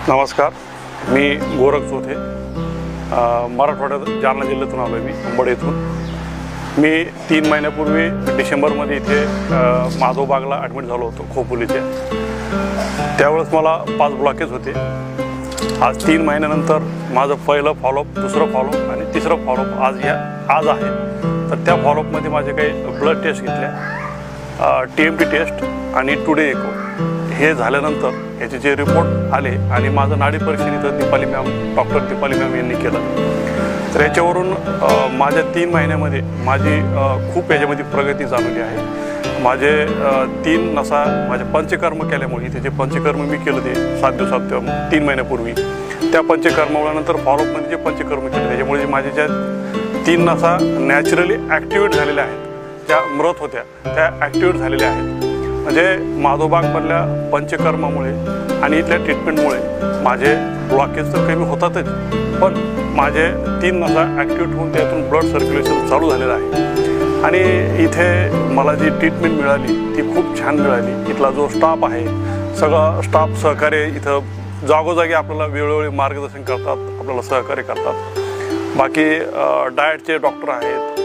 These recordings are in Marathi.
नमस्कार, मी गोरख चोथे, मराठवाड्यात जालना जिल्ह्यातून आलो आहे। मी अंबड येथून मी 3 महिन्यापूर्वी डिसेंबरमध्ये इथे माधवबागला ॲडमिट झालो होतो खोपोलीच्या। त्यावेळेस मला 5 ब्लॉकेज होते। आज 3 महिन्यानंतर माझं पहिलं फॉलोअप, दुसरं फॉलोअप आणि तिसरं फॉलोअप आज आहे। तर त्या फॉलोअपमध्ये माझे काही ब्लड टेस्ट घेतल्या, TMT टेस्ट आणि टुडे एको हे झाल्यानंतर याचे जे रिपोर्ट आले आणि माझं नाडी परीक्षण इथं डॉक्टर दीपाली मॅम यांनी केलं। तर याच्यावरून माझ्या 3 महिन्यामध्ये माझी खूप याच्यामध्ये प्रगती जाणवली आहे। माझे 3 नसा माझे पंचकर्म केल्यामुळे इथे जे पंचकर्म मी केलं ते 7 दिवसात 3 महिन्यापूर्वी, त्या पंचकर्मानंतर फॉलोअपमध्ये जे पंचकर्म केले त्याच्यामुळे माझे ज्या 3 नसा नॅचरली ॲक्टिवेट झालेल्या आहेत, ज्या मृत होत्या त्या ॲक्टिवेट झालेल्या आहेत। म्हणजे माधवबागमधल्या पंचकर्मामुळे आणि इथल्या ट्रीटमेंटमुळे माझे ब्लॉकेज तर कमी होतातच, पण माझे 3 नसा ॲक्टिवेट होऊन त्यातून ब्लड सर्क्युलेशन चालू झालेलं आहे। आणि इथे मला जी ट्रीटमेंट मिळाली ती खूप छान मिळाली। इथला जो स्टाफ आहे, सगळा स्टाफ सहकार्य इथं जागोजागी आपल्याला वेळोवेळी मार्गदर्शन करतात, आपल्याला सहकार्य करतात। बाकी डाएटचे डॉक्टर आहेत,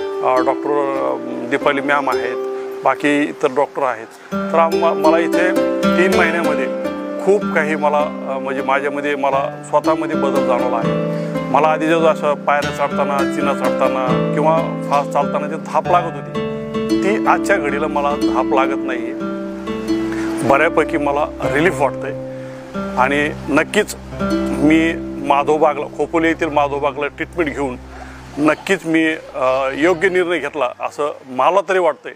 डॉक्टर दीपाली मॅम आहेत, बाकी इतर डॉक्टर आहेत। तर मला इथे 3 महिन्यामध्ये खूप काही म्हणजे माझ्यामध्ये मला स्वतःमध्ये बदल जाणवला आहे। मला आधी जो असं पायऱ्या चढताना, चिना चढताना किंवा फास्ट चालताना जे धाप लागत होती ती आजच्या घडीला मला धाप लागत नाही आहे। बऱ्यापैकी मला रिलीफ वाटतंय आणि नक्कीच मी माधवबागला, खोपोली येथील माधवबागला ट्रीटमेंट घेऊन नक्कीच मी योग्य निर्णय घेतला असं मला तरी वाटतंय।